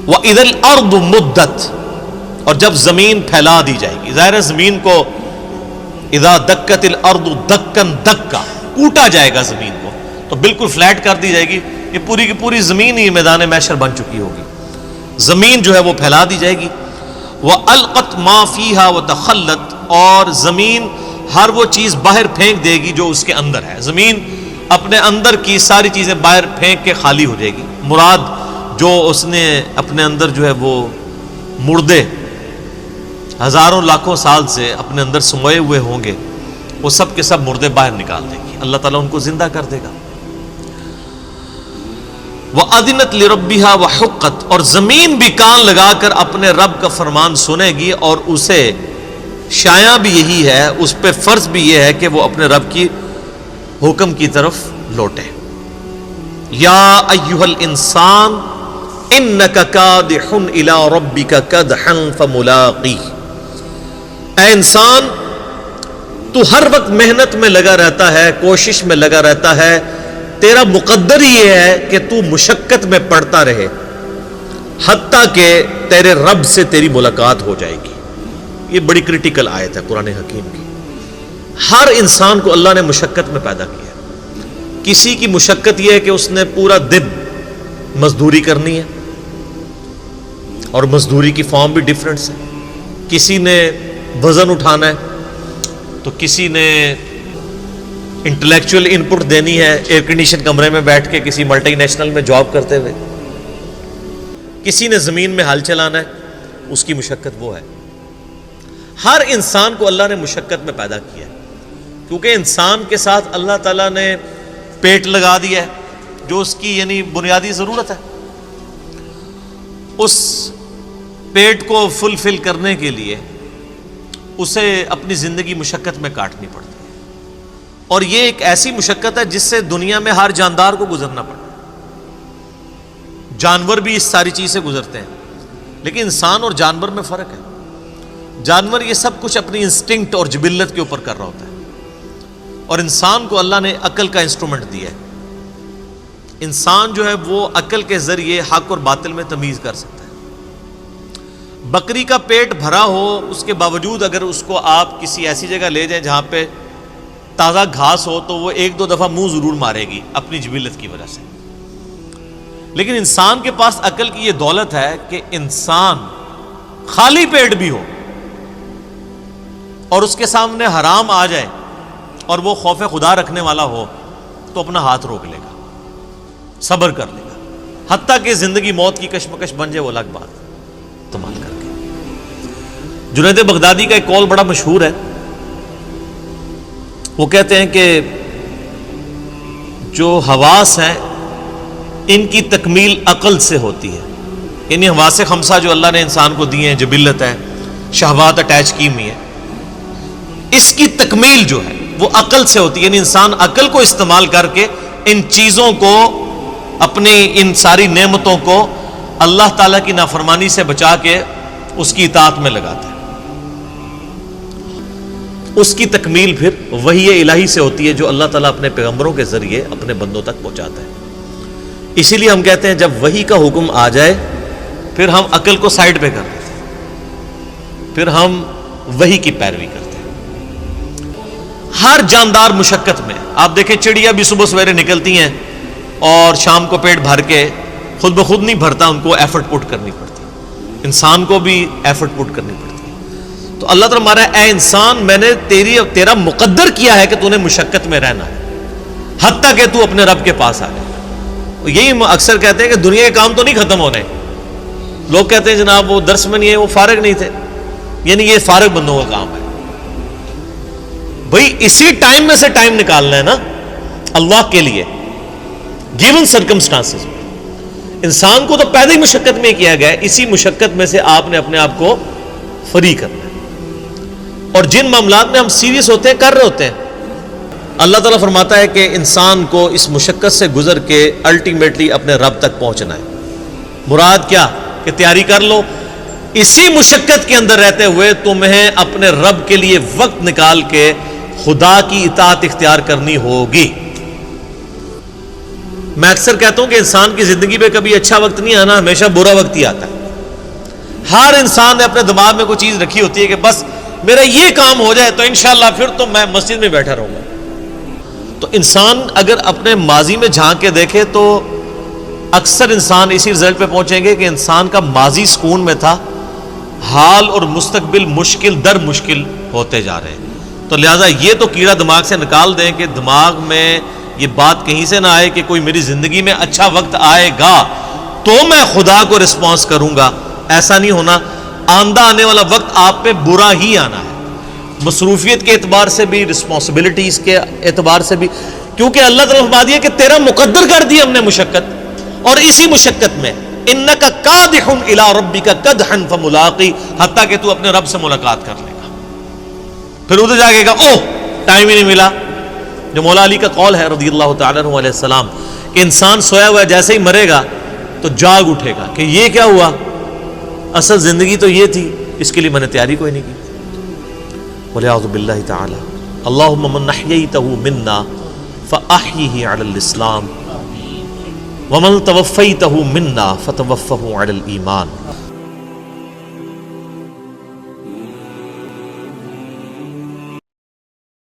وَإِذَا الْأَرْضُ مُدَّتْ، اور جب زمین پھیلا دی جائے گی. ظاہر ہے زمین کو اذا دکت الارض دکن دکا، کوٹا جائے گا زمین کو تو بالکل فلیٹ کر دی جائے گی. یہ پوری کی پوری زمین ہی میدان محشر بن چکی ہوگی. زمین جو ہے وہ پھیلا دی جائے گی. وَأَلْقَتْ مَا فِيهَا وَتَخَلَّتْ، اور زمین ہر وہ چیز باہر پھینک دے گی جو اس کے اندر ہے. زمین اپنے اندر کی ساری چیزیں باہر پھینک کے خالی ہو جائے گی. مراد جو اس نے اپنے اندر جو ہے وہ مردے ہزاروں لاکھوں سال سے اپنے اندر سموئے ہوئے ہوں گے، وہ سب کے سب مردے باہر نکال دے گی. اللہ تعالیٰ ان کو زندہ کر دے گا. وَأَذِنَتْ لِرَبِّهَا وَحُقَّتْ، اور زمین بھی کان لگا کر اپنے رب کا فرمان سنے گی، اور اسے شایع بھی یہی ہے، اس پہ فرض بھی یہ ہے کہ وہ اپنے رب کی حکم کی طرف لوٹے. یا ایھا الانسان انک کادح الی ربک کدحا فملاقیہ، اے انسان تو ہر وقت محنت میں لگا رہتا ہے، کوشش میں لگا رہتا ہے، تیرا مقدر یہ ہے کہ تو مشقت میں پڑتا رہے حتیٰ کہ تیرے رب سے تیری ملاقات ہو جائے گی. یہ بڑی کریٹیکل آیت ہے قرآن حکیم کی. ہر انسان کو اللہ نے مشقت میں پیدا کیا. کسی کی مشقت یہ ہے کہ اس نے پورا دن مزدوری کرنی ہے، اور مزدوری کی فارم بھی ڈیفرنٹ ہے. کسی نے وزن اٹھانا ہے، تو کسی نے انٹلیکچوئل ان پٹ دینی ہے ایئر کنڈیشن کمرے میں بیٹھ کے کسی ملٹی نیشنل میں جاب کرتے ہوئے، کسی نے زمین میں ہل چلانا ہے، اس کی مشقت وہ ہے. ہر انسان کو اللہ نے مشقت میں پیدا کیا ہے، کیونکہ انسان کے ساتھ اللہ تعالیٰ نے پیٹ لگا دیا ہے جو اس کی یعنی بنیادی ضرورت ہے. اس پیٹ کو فلفل کرنے کے لیے اسے اپنی زندگی مشقت میں کاٹنی پڑتی ہے، اور یہ ایک ایسی مشقت ہے جس سے دنیا میں ہر جاندار کو گزرنا پڑتا ہے. جانور بھی اس ساری چیز سے گزرتے ہیں، لیکن انسان اور جانور میں فرق ہے. جانور یہ سب کچھ اپنی انسٹنکٹ اور جبلت کے اوپر کر رہا ہوتا ہے، اور انسان کو اللہ نے عقل کا انسٹرومنٹ دیا ہے. انسان جو ہے وہ عقل کے ذریعے حق اور باطل میں تمیز کر سکتا ہے. بکری کا پیٹ بھرا ہو، اس کے باوجود اگر اس کو آپ کسی ایسی جگہ لے جائیں جہاں پہ تازہ گھاس ہو تو وہ ایک دو دفعہ منہ ضرور مارے گی اپنی جبلت کی وجہ سے. لیکن انسان کے پاس عقل کی یہ دولت ہے کہ انسان خالی پیٹ بھی ہو اور اس کے سامنے حرام آ جائے اور وہ خوف خدا رکھنے والا ہو تو اپنا ہاتھ روک لے گا، صبر کر لے گا، حتیٰ کہ زندگی موت کی کشمکش بن جائے وہ الگ بات استعمال کر کے. جنید بغدادی کا ایک قول بڑا مشہور ہے. وہ کہتے ہیں کہ جو حواس ہیں ان کی تکمیل عقل سے ہوتی ہے. یعنی حواس خمسہ جو اللہ نے انسان کو دیے ہیں، جبلت ہے، شہوات اٹیچ کی ہوئی ہے، اس کی تکمیل جو ہے وہ عقل سے ہوتی ہے. یعنی انسان عقل کو استعمال کر کے ان چیزوں کو، اپنی ان ساری نعمتوں کو اللہ تعالیٰ کی نافرمانی سے بچا کے اس کی اطاعت میں لگاتا ہے. اس کی تکمیل پھر وحی الہی سے ہوتی ہے جو اللہ تعالیٰ اپنے پیغمبروں کے ذریعے اپنے بندوں تک پہنچاتا ہے. اسی لیے ہم کہتے ہیں جب وحی کا حکم آ جائے پھر ہم عقل کو سائڈ پہ کر دیتے ہیں، پھر ہم وحی کی پیروی کرتے ہیں. ہر جاندار مشقت میں، آپ دیکھیں چڑیا بھی صبح سویرے نکلتی ہیں اور شام کو پیٹ بھر کے خود بخود نہیں بھرتا، ان کو ایفرٹ پٹ کرنی پڑتی. انسان کو بھی ایفرٹ پٹ کرنی پڑتی. تو اللہ تعالیٰ ہمارا اے انسان میں نے تیرا مقدر کیا ہے کہ تو نے مشقت میں رہنا ہے حتیٰ کہ تو اپنے رب کے پاس آ جائے. یہی اکثر کہتے ہیں کہ دنیا کے کام تو نہیں ختم ہو رہے. لوگ کہتے ہیں جناب وہ درس میں نہیں ہے، وہ فارغ نہیں تھے. یعنی یہ فارغ بندوں کا کام ہے. بھئی اسی ٹائم میں سے ٹائم نکالنا ہے نا اللہ کے لیے، گیون سرکمسٹانسز میں. انسان کو تو پیدا ہی مشقت میں کیا گیا ہے، اسی مشقت میں سے آپ نے اپنے آپ کو فری کرنا ہے. اور جن معاملات میں ہم سیریس ہوتے ہیں، کر رہے ہوتے ہیں، اللہ تعالیٰ فرماتا ہے کہ انسان کو اس مشقت سے گزر کے الٹیمیٹلی اپنے رب تک پہنچنا ہے. مراد کیا کہ تیاری کر لو، اسی مشقت کے اندر رہتے ہوئے تمہیں اپنے رب کے لیے وقت نکال کے خدا کی اطاعت اختیار کرنی ہوگی. میں اکثر کہتا ہوں کہ انسان کی زندگی پہ کبھی اچھا وقت نہیں آنا، ہمیشہ برا وقت ہی آتا ہے. ہر انسان نے اپنے دماغ میں کوئی چیز رکھی ہوتی ہے کہ بس میرا یہ کام ہو جائے تو انشاءاللہ پھر تو میں مسجد میں بیٹھا رہوں گا. تو انسان اگر اپنے ماضی میں جھانک کے دیکھے تو اکثر انسان اسی رزلٹ پہ پہنچیں گے کہ انسان کا ماضی سکون میں تھا، حال اور مستقبل مشکل در مشکل ہوتے جا رہے ہیں. تو لہٰذا یہ تو کیڑا دماغ سے نکال دیں کہ دماغ میں یہ بات کہیں سے نہ آئے کہ کوئی میری زندگی میں اچھا وقت آئے گا تو میں خدا کو رسپانس کروں گا. ایسا نہیں ہونا. آندہ آنے والا وقت آپ پہ برا ہی آنا ہے، مصروفیت کے اعتبار سے بھی، رسپانسبلٹیز کے اعتبار سے بھی، کیونکہ اللہ تعالیٰ فرما دیا کہ تیرا مقدر کر دی ہم نے مشقت، اور اسی مشقت میں انک کادح الی ربک کدحا فملاقی، حتیٰ کہ تو اپنے رب سے ملاقات کر لے گا. پھر ادھر جا کے کہا اوہ ٹائم ہی نہیں ملا. جو مولا علی کا قول ہے رضی اللہ تعالیٰ عنہ علیہ السلام کہ انسان سویا ہوا جیسے ہی مرے گا تو جاگ اٹھے گا کہ یہ کیا ہوا، اصل زندگی تو یہ تھی، اس کے لیے میں نے تیاری کوئی نہیں کی. وَلِعَوْذُ بِاللَّهِ تَعَالَى اللہم من احییتہ منا فاحیہ علی الاسلام ومن توفیتہ منا فتوفہ علی الایمان.